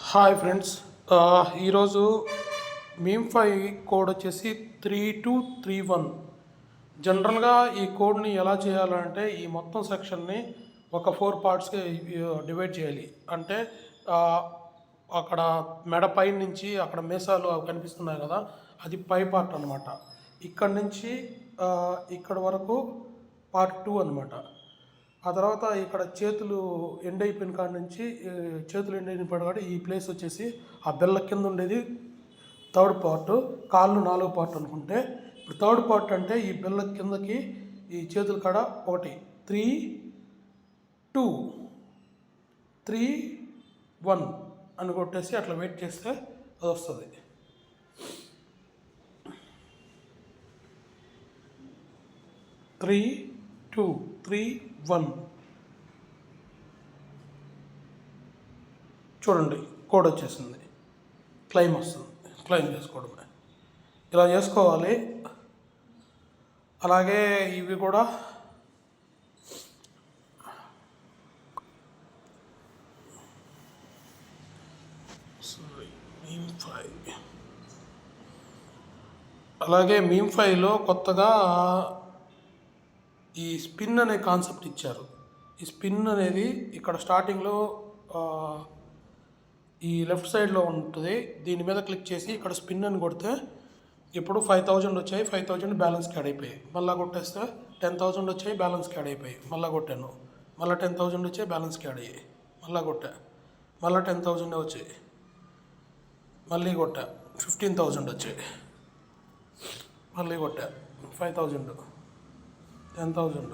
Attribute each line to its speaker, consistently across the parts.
Speaker 1: Hi friends. ఈరోజు మీమ్5 code వచ్చేసి 3231. జనరల్గా ఈ కోడ్ని ఎలా చేయాలంటే ఈ మొత్తం సెక్షన్ని ఒక 4 పార్ట్స్కి డివైడ్ చేయాలి. అంటే అక్కడ మెడ పై నుంచి అక్కడ మీసాలు అవి కనిపిస్తున్నాయి కదా, అది పై పార్ట్ అనమాట. ఇక్కడ నుంచి ఇక్కడ వరకు పార్ట్ 2 అనమాట. ఆ తర్వాత ఇక్కడ చేతులు ఎండ్ అయిపోయిన కాడ నుంచి చేతులు ఎండ్ అయిన కాడ ఈ ప్లేస్ వచ్చేసి ఆ బెల్ల కింద ఉండేది థర్డ్ పార్ట్, కాళ్ళు 4 పార్ట్ అనుకుంటే. ఇప్పుడు థర్డ్ పార్ట్ అంటే ఈ బెల్ల కిందకి ఈ చేతుల కాడ 1 3 2 3 1 అని కొట్టేసి అట్లా వెయిట్ చేస్తే అది వస్తుంది. త్రీ 2 3 1 చూడండి, కోడ్ వచ్చేసింది. క్లెయిమ్ వస్తుంది, క్లెయిమ్ చేసుకోవడమే. ఇలా చేసుకోవాలి. అలాగే ఇవి కూడా మీమ్5లో కొత్తగా ఈ స్పిన్ అనే కాన్సెప్ట్ ఇచ్చారు. ఈ స్పిన్ అనేది ఇక్కడ స్టార్టింగ్లో ఈ లెఫ్ట్ సైడ్లో ఉంటుంది. దీని మీద క్లిక్ చేసి ఇక్కడ స్పిన్ అని కొడితే ఇప్పుడు 5000 వచ్చాయి, 5000 బ్యాలెన్స్కి యాడ్ అయిపోయాయి. మళ్ళీ కొట్టేస్తే 10,000 వచ్చాయి, బ్యాలెన్స్కి యాడ్ అయిపోయాయి. మళ్ళీ కొట్టాను, మళ్ళీ 10,000 వచ్చాయి, బ్యాలెన్స్కి యాడ్ అయ్యాయి. మళ్ళీ కొట్టా, మళ్ళీ 10,000 వచ్చాయి. మళ్ళీ కొట్టా, 15,000 వచ్చాయి. మళ్ళీ కొట్టా, 5,000 10,000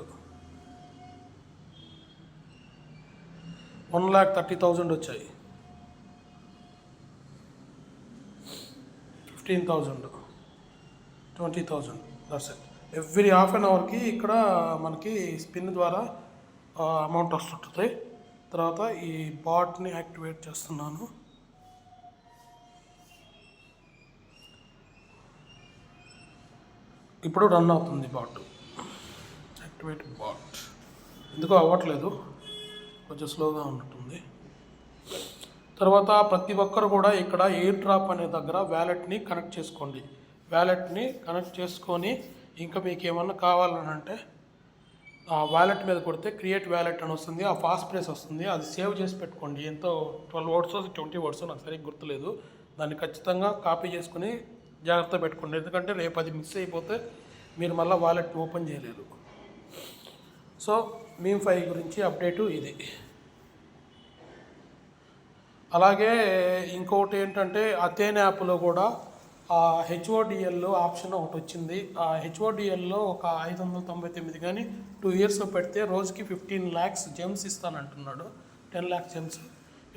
Speaker 1: 1,30,000 వచ్చాయి. 15,000 20,000. That's it. Every half an అవర్కి ఇక్కడ మనకి స్పిన్ ద్వారా అమౌంట్ వస్తుంటుంది. తర్వాత ఈ బాట్ని యాక్టివేట్ చేస్తున్నాను. ఇప్పుడు రన్ అవుతుంది బాట్. Activate bat. ఎందుకో అవ్వట్లేదు, కొంచెం స్లోగా ఉన్నట్టుంది. తర్వాత ప్రతి ఒక్కరు కూడా ఇక్కడ ఎయిర్ డ్రాప్ అనే దగ్గర వ్యాలెట్ని కనెక్ట్ చేసుకోండి. వ్యాలెట్ని కనెక్ట్ చేసుకొని ఇంకా మీకు ఏమన్నా కావాలని అంటే ఆ వ్యాలెట్ మీద కొడితే క్రియేట్ వ్యాలెట్ అని వస్తుంది. ఆ ఫాస్ట్ ప్లేస్ వస్తుంది, అది సేవ్ చేసి పెట్టుకోండి. ఎంతో 12 వర్డ్స్ 20 వర్డ్స్ నాకు సరిగ్గా గుర్తులేదు. దాన్ని ఖచ్చితంగా కాపీ చేసుకుని జాగ్రత్త పెట్టుకోండి. ఎందుకంటే రేపు అది మిస్ అయిపోతే మీరు మళ్ళీ వాలెట్ ఓపెన్ చేయలేరు. సో మీమ్5 గురించి అప్డేటు ఇది. అలాగే ఇంకొకటి ఏంటంటే అథేన్ యాప్లో కూడా హెచ్ఓడిఎల్ ఆప్షన్ ఒకటి వచ్చింది. ఆ హెచ్ఓడిఎల్లో ఒక 599 కానీ 2 years పెడితే రోజుకి 15 lakhs జెమ్స్ ఇస్తానంటున్నాడు. 10 lakhs జెమ్స్.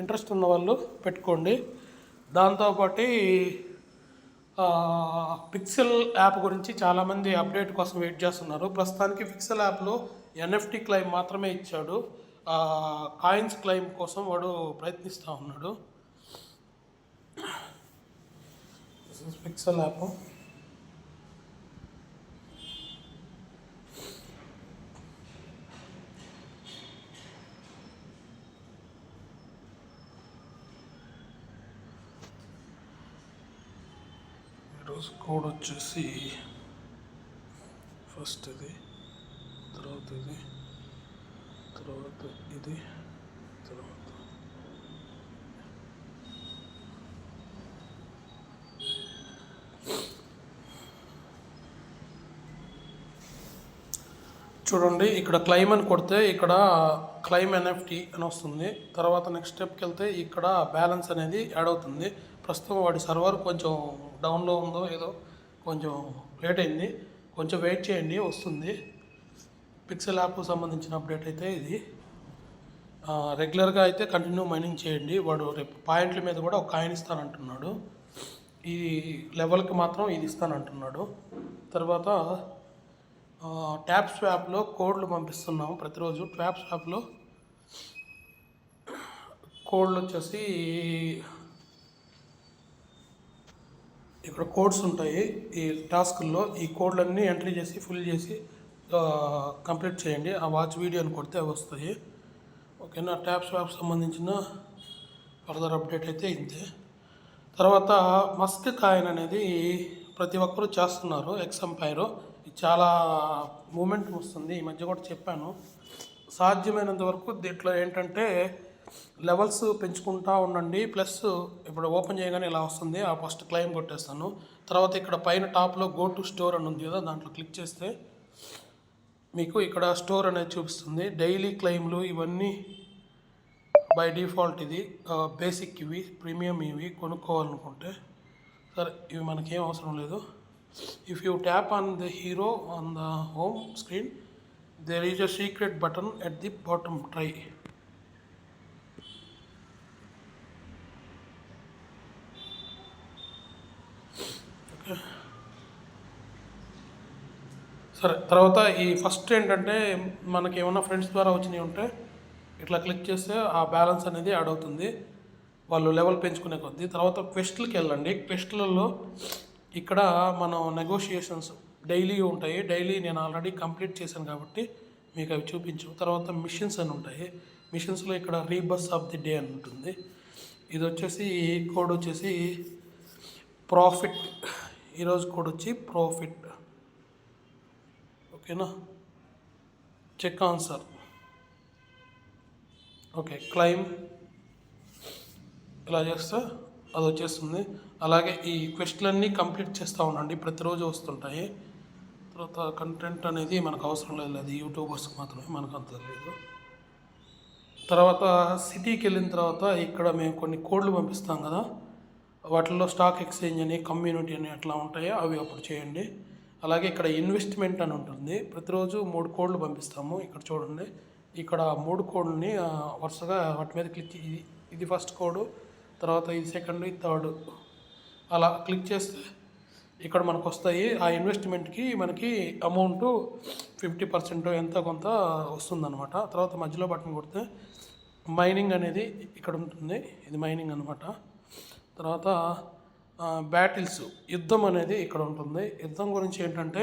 Speaker 1: ఇంట్రెస్ట్ ఉన్న వాళ్ళు పెట్టుకోండి. దాంతోపాటు పిక్సెల్ యాప్ గురించి చాలామంది అప్డేట్ కోసం వెయిట్ చేస్తున్నారు. ప్రస్తుతానికి పిక్సెల్ యాప్లో ఎన్ఎఫ్టీ క్లెయిమ్ మాత్రమే ఇచ్చాడు. కాయిన్స్ క్లెయిమ్ కోసం వాడు ప్రయత్నిస్తూ ఉన్నాడు. పిక్సెల్ యాప్ ఈరోజు కోడ్ వచ్చేసి ఫస్ట్ ఇది, తర్వాత ఇది, తర్వాత ఇది, తర్వాత చూడండి. ఇక్కడ క్లెయిమ్ అని కొడితే ఇక్కడ క్లెయిమ్ ఎన్ఎఫ్టీ అని వస్తుంది. తర్వాత నెక్స్ట్ స్టెప్కి వెళ్తే ఇక్కడ బ్యాలెన్స్ అనేది యాడ్ అవుతుంది. ప్రస్తుతం వాడి సర్వర్ కొంచెం డౌన్లో ఉందో ఏదో కొంచెం లేట్ అయింది, కొంచెం వెయిట్ చేయండి, వస్తుంది. పిక్సెల్ యాప్ సంబంధించిన అప్డేట్ అయితే ఇది. రెగ్యులర్గా అయితే కంటిన్యూ మైనింగ్ చేయండి. వాడు రేపు పాయింట్ల మీద కూడా ఒక కాయిన్ ఇస్తానంటున్నాడు. ఈ లెవెల్కి మాత్రం ఇది ఇస్తానంటున్నాడు. తర్వాత ట్యాప్ స్వాప్లో కోడ్లు పంపిస్తున్నాము ప్రతిరోజు. ట్యాప్ స్వాప్లో కోడ్లు వచ్చేసి ఇక్కడ కోడ్స్ ఉంటాయి. ఈ టాస్క్ల్లో ఈ కోడ్లన్నీ ఎంట్రీ చేసి ఫిల్ చేసి కంప్లీట్ చేయండి. ఆ వాచ్ వీడియోని కొడితే అవి వస్తాయి. ఓకేనా. ట్యాప్ స్వాప్ సంబంధించిన ఫర్దర్ అప్డేట్ అయితే ఇంతే. తర్వాత మస్క్ కాయిన్ అనేది ప్రతి ఒక్కరూ చేస్తున్నారు. ఎక్సంపైర్ చాలా మూమెంట్ వస్తుంది. ఈ మధ్య కూడా చెప్పాను. సాధ్యమైనంత వరకు దీంట్లో ఏంటంటే లెవెల్స్ పెంచుకుంటూ ఉండండి. ప్లస్ ఇప్పుడు ఓపెన్ చేయగానే ఇలా వస్తుంది. ఆ ఫస్ట్ క్లైమ్ కొట్టేస్తాను. తర్వాత ఇక్కడ పైన టాప్లో గో టు స్టోర్ అని ఉంది కదా, దాంట్లో క్లిక్ చేస్తే మీకు ఇక్కడ స్టోర్ అనేది చూపిస్తుంది. డైలీ క్లైమ్లు ఇవన్నీ బై డిఫాల్ట్ ఇది బేసిక్, ఇవి ప్రీమియం, ఇవి కొనుక్కోవాలనుకుంటే సరే ఇవి మనకేం అవసరం లేదు. If you tap on the hero on the home screen there is a secret button at the bottom, try. Okay సరే. తర్వాత ఈ ఫస్ట్ ఏంటంటే మనకి ఏమన్నా ఫ్రెండ్స్ ద్వారా వచ్చినవి ఉంటే ఇట్లా క్లిక్ చేస్తే ఆ బ్యాలెన్స్ అనేది యాడ్ అవుతుంది, వాళ్ళు లెవెల్ పెంచుకునే కొద్దీ. తర్వాత క్వెస్ట్లకి వెళ్ళండి. క్వెస్ట్లలో ఇక్కడ మనం నెగోషియేషన్స్ డైలీ ఉంటాయి. డైలీ నేను ఆల్రెడీ కంప్లీట్ చేశాను కాబట్టి మీకు అవి చూపించు. తర్వాత మిషన్స్ అని ఉంటాయి. మిషన్స్లో ఇక్కడ రీబస్ ఆఫ్ ది డే అని ఉంటుంది. ఇది వచ్చేసి కోడ్ వచ్చేసి ప్రాఫిట్. ఈరోజు కోడ్ వచ్చి ప్రాఫిట్. ఓకేనా, చెక్ ఆన్సర్. ఓకే, క్లైమ్ ఇలా చేస్తే అది వచ్చేస్తుంది. అలాగే ఈ క్వెస్ట్లన్నీ కంప్లీట్ చేస్తూ ఉండండి, ప్రతిరోజు వస్తుంటాయి. తర్వాత కంటెంట్ అనేది మనకు అవసరం లేదు, అది యూట్యూబర్స్కి మాత్రమే, మనకు అంత లేదు. తర్వాత సిటీకి వెళ్ళిన తర్వాత ఇక్కడ మేము కొన్ని కోడ్లు పంపిస్తాం కదా, వాటిల్లో స్టాక్ ఎక్స్చేంజ్ అని, కమ్యూనిటీ అని అట్లా ఉంటాయి, అవి అప్పుడు చేయండి. అలాగే ఇక్కడ ఇన్వెస్ట్మెంట్ అని ఉంటుంది. ప్రతిరోజు 3 కోడ్లు పంపిస్తాము. ఇక్కడ చూడండి, ఇక్కడ 3 కోడ్లని వరుసగా వాటి మీద క్లిక్, ఇది ఫస్ట్ కోడ్, తర్వాత ఇది సెకండ్, ఇది థర్డ్, అలా క్లిక్ చేస్తే ఇక్కడ మనకు వస్తాయి. ఆ ఇన్వెస్ట్మెంట్కి మనకి అమౌంట్ 50% ఎంత కొంత వస్తుందన్నమాట. తర్వాత మధ్యలో బటన్ కొడితే మైనింగ్ అనేది ఇక్కడ ఉంటుంది, ఇది మైనింగ్ అనమాట. తర్వాత బ్యాటిల్స్, యుద్ధం అనేది ఇక్కడ ఉంటుంది. యుద్ధం గురించి ఏంటంటే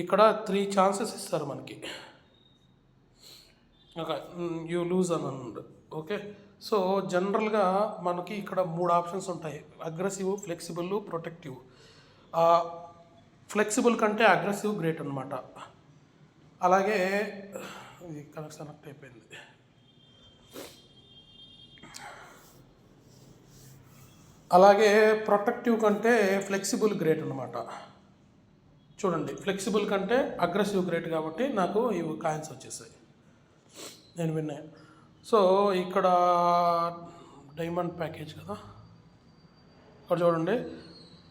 Speaker 1: ఇక్కడ 3 ఛాన్సెస్ ఇస్తారు మనకి. ఓకే, యూ లూజ్ అని అన్నాడు. ఓకే, సో జనరల్గా మనకి ఇక్కడ 3 ఆప్షన్స్ ఉంటాయి: అగ్రెసివ్, ఫ్లెక్సిబుల్, ప్రొటెక్టివ్. ఫ్లెక్సిబుల్ కంటే అగ్రెసివ్ గ్రేట్ అనమాట. అలాగే ఇది కనెక్ట్ అయిపోయింది. అలాగే ప్రొటెక్టివ్ కంటే ఫ్లెక్సిబుల్ గ్రేట్ అనమాట. చూడండి, ఫ్లెక్సిబుల్ కంటే అగ్రెసివ్ గ్రేట్ కాబట్టి నాకు ఇవి కాయిన్స్ వచ్చేసాయి, నేను విన్నాను. సో ఇక్కడ డైమండ్ ప్యాకేజ్ కదా, ఇక్కడ చూడండి,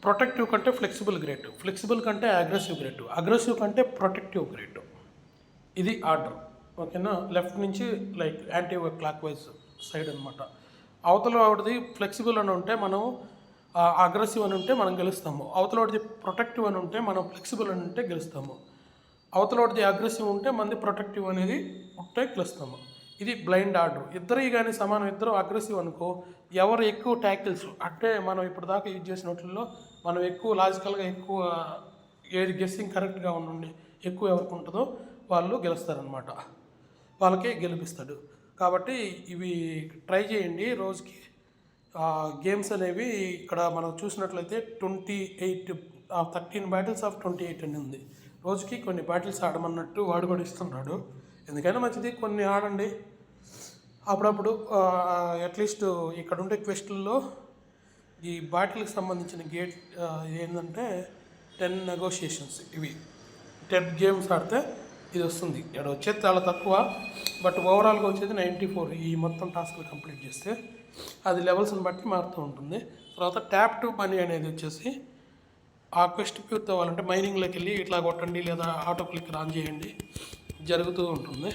Speaker 1: ప్రొటెక్టివ్ కంటే ఫ్లెక్సిబుల్ గ్రేట్, ఫ్లెక్సిబుల్ కంటే అగ్రెసివ్ గ్రేట్, అగ్రెసివ్ కంటే ప్రొటెక్టివ్ గ్రేట్. ఇది ఆర్డర్. ఓకేనా, లెఫ్ట్ నుంచి like anti clock wise side అనమాట. అవతల వాడిది ఫ్లెక్సిబుల్ అని ఉంటే మనం అగ్రెసివ్ అని ఉంటే మనం గెలుస్తాము. అవతల వాడిది ప్రొటెక్టివ్ అని ఉంటే మనం ఫ్లెక్సిబుల్ అని ఉంటే గెలుస్తాము. అవతల వాడిది అగ్రెసివ్ ఉంటే మనది ప్రొటెక్టివ్ అనేది ఉంటే గెలుస్తాము. ఇది బ్లైండ్ ఆర్డర్. ఇద్దరు కానీ సమానం, ఇద్దరు అగ్రెసివ్ అనుకో, ఎవరు ఎక్కువ ట్యాకిల్స్ అంటే మనం ఇప్పుడు దాకా యూజ్ చేసిన వాటిల్లో మనం ఎక్కువ లాజికల్గా ఎక్కువ ఏది గెస్సింగ్ కరెక్ట్గా ఉండండి ఎక్కువ ఎవరికి ఉంటుందో వాళ్ళు గెలుస్తారనమాట, వాళ్ళకే గెలిపిస్తాడు. కాబట్టి ఇవి ట్రై చేయండి రోజుకి. గేమ్స్ అనేవి ఇక్కడ మనం చూసినట్లయితే 13 బ్యాటిల్స్ ఆఫ్ 28 అని ఉంది. రోజుకి కొన్ని బ్యాటిల్స్ ఆడమన్నట్టు వాడు కూడా ఇస్తున్నాడు. ఎందుకైనా మంచిది, కొన్ని ఆడండి అప్పుడప్పుడు. అట్లీస్ట్ ఇక్కడ ఉండే క్వెస్ట్లలో ఈ బాటిల్కి సంబంధించిన గేట్ ఏంటంటే 10 నెగోషియేషన్స్, ఇవి 10 గేమ్స్ ఆడితే ఇది వస్తుంది. ఇక్కడ వచ్చేది చాలా తక్కువ, బట్ ఓవరాల్గా వచ్చేది 94 ఈ మొత్తం టాస్క్లు కంప్లీట్ చేస్తే. అది లెవెల్స్ని బట్టి మారుతూ ఉంటుంది. తర్వాత ట్యాప్ టు మనీ అనేది వచ్చేసి ఆ క్వెస్ట్ పూర్తి అవ్వాలంటే మైనింగ్లోకి వెళ్ళి ఇట్లా కొట్టండి, లేదా ఆటో క్లిక్ ఆన్ చేయండి, జరుగుతూ ఉంటుంది.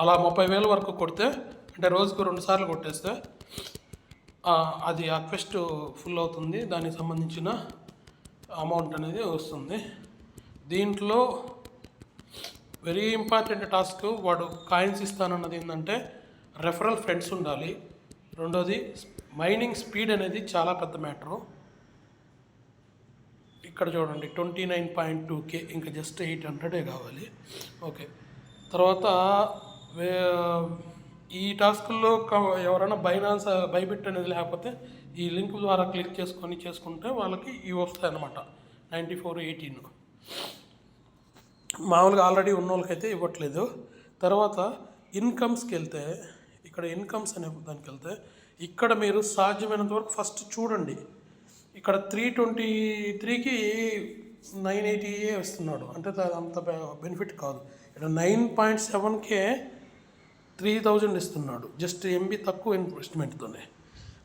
Speaker 1: అలా 30,000 వరకు కొడితే, అంటే రోజుకు 2 సార్లు కొట్టేస్తే అది ఆ క్వెస్ట్ ఫుల్ అవుతుంది, దానికి సంబంధించిన అమౌంట్ అనేది వస్తుంది. దీంట్లో వెరీ ఇంపార్టెంట్ టాస్క్, వాడు కాయిన్స్ ఇస్తానన్నది ఏంటంటే రెఫరల్ ఫ్రెండ్స్ ఉండాలి. రెండోది మైనింగ్ స్పీడ్ అనేది చాలా పెద్ద మ్యాటరు. ఇక్కడ చూడండి 29.2K, ఇంకా జస్ట్ 800 కావాలి. ఓకే, తర్వాత వే- ఈ టాస్కుల్లో ఎవరైనా బైబిట్ అనేది లేకపోతే ఈ లింక్ ద్వారా క్లిక్ చేసుకుంటే వాళ్ళకి ఇవి వస్తాయి అన్నమాట. 9418 మామూలుగా ఆల్రెడీ ఉన్న వాళ్ళకైతే ఇవ్వట్లేదు. తర్వాత ఇన్కమ్స్కి వెళ్తే ఇక్కడ ఇన్కమ్స్ అనే దానికి వెళ్తే ఇక్కడ మీరు సాధ్యమైనంత వరకు ఫస్ట్ చూడండి. ఇక్కడ 323కి 980 ఇస్తున్నాడు, అంటే అంత బెనిఫిట్ కాదు. ఇక్కడ 9.7K 3000 ఇస్తున్నాడు, జస్ట్ ఎంబీ తక్కువ ఇన్వెస్ట్మెంట్తోనే.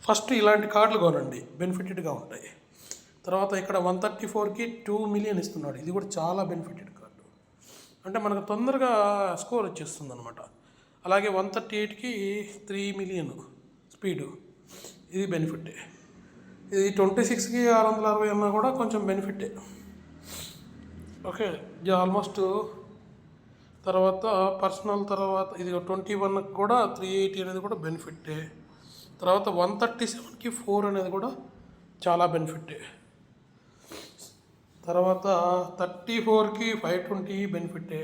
Speaker 1: ఫస్ట్ ఇలాంటి కార్డులు కొనండి, బెనిఫిటెడ్గా ఉంటాయి. తర్వాత ఇక్కడ 134కి 2 మిలియన్ ఇస్తున్నాడు, ఇది కూడా చాలా బెనిఫిటెడ్ కార్డు, అంటే మనకు తొందరగా స్కోర్ వచ్చేస్తుంది అనమాట. అలాగే 138కి 3 మిలియన్ స్పీడు, ఇది బెనిఫిటే. ఇది 26కి 660 అన్నా కూడా కొంచెం బెనిఫిటే. ఓకే, ఇది ఆల్మోస్ట్. తర్వాత పర్సనల్, తర్వాత ఇది 21కి కూడా 380 అనేది కూడా బెనిఫిటే. తర్వాత 137కి 4 అనేది కూడా చాలా బెనిఫిటే. తర్వాత 34కి 520 బెనిఫిటే.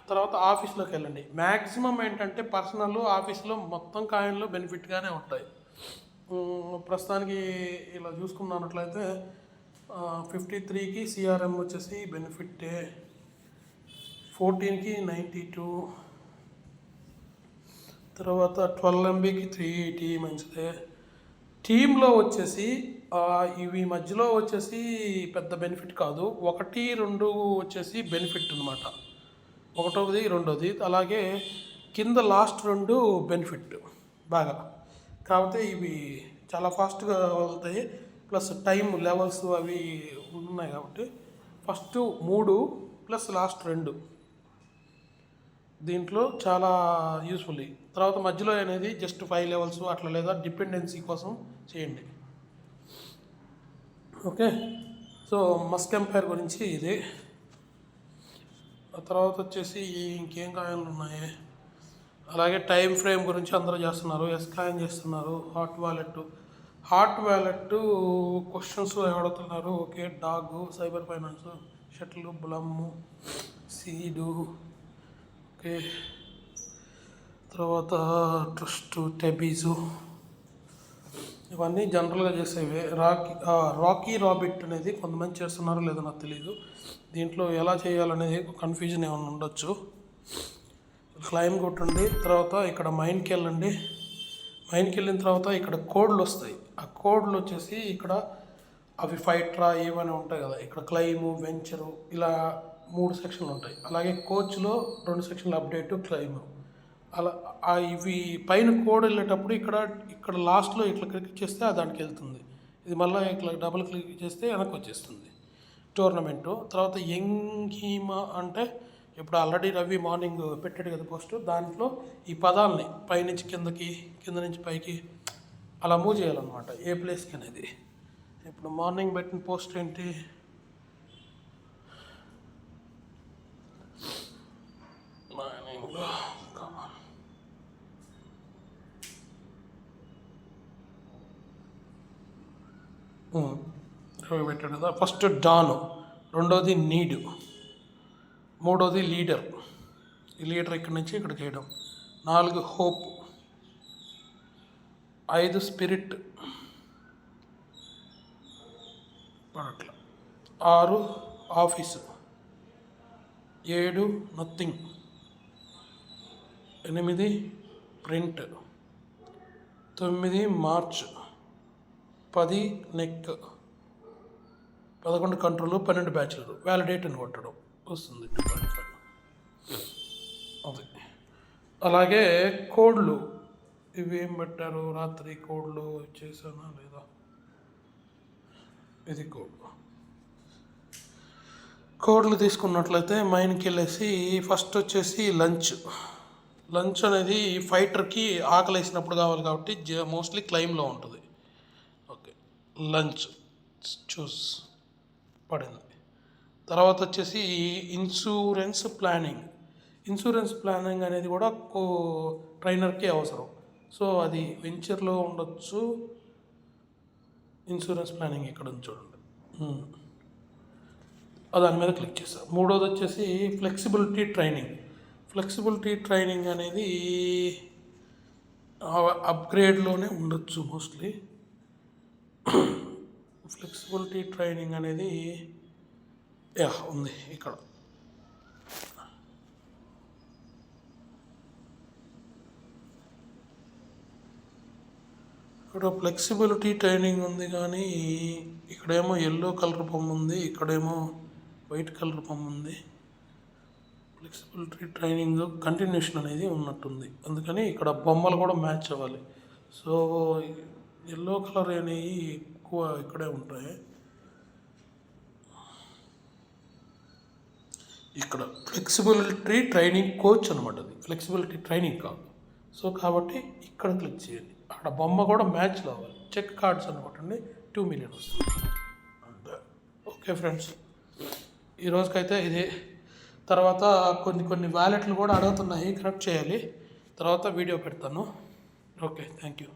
Speaker 1: తర్వాత ఆఫీస్లోకి వెళ్ళండి. మ్యాక్సిమం ఏంటంటే పర్సనల్, ఆఫీస్లో మొత్తం కాయిన్లు బెనిఫిట్గానే ఉంటాయి. ప్రస్తుతానికి ఇలా చూసుకున్నట్లయితే 53కి సిఆర్ఎం వచ్చేసి బెనిఫిటే, 14కి 92, తర్వాత 12 MBకి 380 మంచిదే. టీంలో వచ్చేసి ఇవి మధ్యలో వచ్చేసి పెద్ద బెనిఫిట్ కాదు, 1, 2 వచ్చేసి బెనిఫిట్ అనమాట, 1, 2. అలాగే కింద లాస్ట్ 2 బెనిఫిట్ బాగా. కాకపోతే ఇవి చాలా ఫాస్ట్గా వెళ్తాయి, ప్లస్ టైం లెవెల్స్ అవి ఉన్నాయి కాబట్టి ఫస్ట్ 3 ప్లస్ లాస్ట్ 2 దీంట్లో చాలా యూస్ఫుల్. తర్వాత మధ్యలో అనేది జస్ట్ 5 లెవెల్స్ అట్లా, లేదా డిపెండెన్సీ కోసం చేయండి. ఓకే, సో మస్క్ ఎంపైర్ గురించి ఇది. ఆ తర్వాత వచ్చేసి ఇంకేం కాయిన్లు ఉన్నాయి, అలాగే టైం ఫ్రేమ్ గురించి అందరూ చేస్తున్నారు, ఎస్కాయిన్ చేస్తున్నారు. హాట్ వ్యాలెట్ క్వశ్చన్స్ అడుగుతున్నారు. Okay, dog, cyber finance, shuttle, Blum, seed, okay, తర్వాత ట్రస్ట్, టెబీజు, ఇవన్నీ జనరల్గా చేసేవి. రాకీ రాబిట్ అనేది కొంతమంది చేస్తున్నారు లేదో నాకు తెలియదు. దీంట్లో ఎలా చేయాలనేది కన్ఫ్యూజన్ ఏమైనా ఉండొచ్చు. క్లైమ్ కొట్టండి, తర్వాత ఇక్కడ మైన్కి వెళ్ళండి. మైన్కి వెళ్ళిన తర్వాత ఇక్కడ కోడ్లు వస్తాయి. ఆ కోడ్లు వచ్చేసి ఇక్కడ అవి ఫైట్రా ఏమైనా ఉంటాయి కదా, ఇక్కడ క్లైము, వెంచరు, ఇలా 3 సెక్షన్లు ఉంటాయి. అలాగే కోచ్లో 2 సెక్షన్లు, అప్డేటు, క్లైము. అలా ఇవి పైన కోడ్ వెళ్ళేటప్పుడు ఇక్కడ లాస్ట్లో ఇట్లా క్లిక్ చేస్తే దానికి వెళ్తుంది. ఇది మళ్ళీ ఇట్లా డబుల్ క్లిక్ చేస్తే వెనక్కి వచ్చేస్తుంది టోర్నమెంటు. తర్వాత యంగీమా అంటే ఇప్పుడు ఆల్రెడీ రవి మార్నింగ్ పెట్టాడు కదా పోస్ట్, దాంట్లో ఈ పదాలని పైనుంచి కిందకి, కింద నుంచి పైకి అలా మూవ్ చేయాలన్నమాట, ఏ ప్లేస్కి అనేది. ఇప్పుడు మార్నింగ్ పెట్టిన పోస్ట్ ఏంటి, పెట్టాడు కదా. ఫస్ట్ డాను, 2వది నీడ్, 3వది లీడర్, ఈ లీడర్ ఇక్కడి నుంచి ఇక్కడికి వేయడం. 4 హోప్, 5 స్పిరిట్, అట్లా. 6 office, 7 nothing, 8 print, 9 March, 10 neck, 11 control, 12 bachelor. Validate అని కొట్టడం వస్తుంది 2.5. అది. అలాగే కోడ్లు ఇవి ఏం పెట్టారు, రాత్రి కోడ్లు చేశానా లేదా, ఇది కోడ్లు తీసుకున్నట్లయితే మైన్కి వెళ్ళేసి ఫస్ట్ వచ్చేసి లంచ్ అనేది ఫైటర్కి ఆకలి వేసినప్పుడు కావాలి కాబట్టి మోస్ట్లీ క్లైమ్లో ఉంటుంది. ఓకే, లంచ్ చూస్ పడింది. తర్వాత వచ్చేసి ఇన్సూరెన్స్ ప్లానింగ్ అనేది కూడా ట్రైనర్కి అవసరం. సో అది వెంచర్లో ఉండొచ్చు. ఇన్సూరెన్స్ ప్లానింగ్ ఇక్కడ ఉంది చూడండి. దాని మీద క్లిక్ చేస్తాను. మూడోది వచ్చేసి ఫ్లెక్సిబిలిటీ ట్రైనింగ్. ఫ్లెక్సిబిలిటీ ట్రైనింగ్ అనేది అప్గ్రేడ్లోనే ఉండొచ్చు మోస్ట్లీ. ఫ్లెక్సిబిలిటీ ట్రైనింగ్ అనేది ఉంది ఇక్కడ. ఇక్కడ ఫ్లెక్సిబిలిటీ ట్రైనింగ్ ఉంది, కానీ ఇక్కడేమో ఎల్లో కలర్ బొమ్మ ఉంది, ఇక్కడేమో వైట్ కలర్ బొమ్మ ఉంది. ఫ్లెక్సిబిలిటీ ట్రైనింగ్ కంటిన్యూషన్ అనేది ఉన్నట్టుంది, అందుకని ఇక్కడ బొమ్మలు కూడా మ్యాచ్ అవ్వాలి. సో ఎల్లో కలర్ అనేవి ఎక్కువ ఇక్కడే ఉంటాయి. ఇక్కడ ఫ్లెక్సిబిలిటీ ట్రైనింగ్ కోచ్ అనమాట, అది ఫ్లెక్సిబిలిటీ ట్రైనింగ్ కాదు. సో కాబట్టి ఇక్కడ క్లిక్ చేయండి, అక్కడ బొమ్మ కూడా మ్యాచ్ కావాలి. చెక్ కార్డ్స్ అనమాట అండి, 2 million వస్తుంది అంటే. ఓకే ఫ్రెండ్స్, ఈరోజుకైతే ఇది. తర్వాత కొన్ని వ్యాలెట్లు కూడా అడుగుతున్నాయి, కనెక్ట్ చేయాలి. తర్వాత వీడియో పెడతాను. Okay, thank you.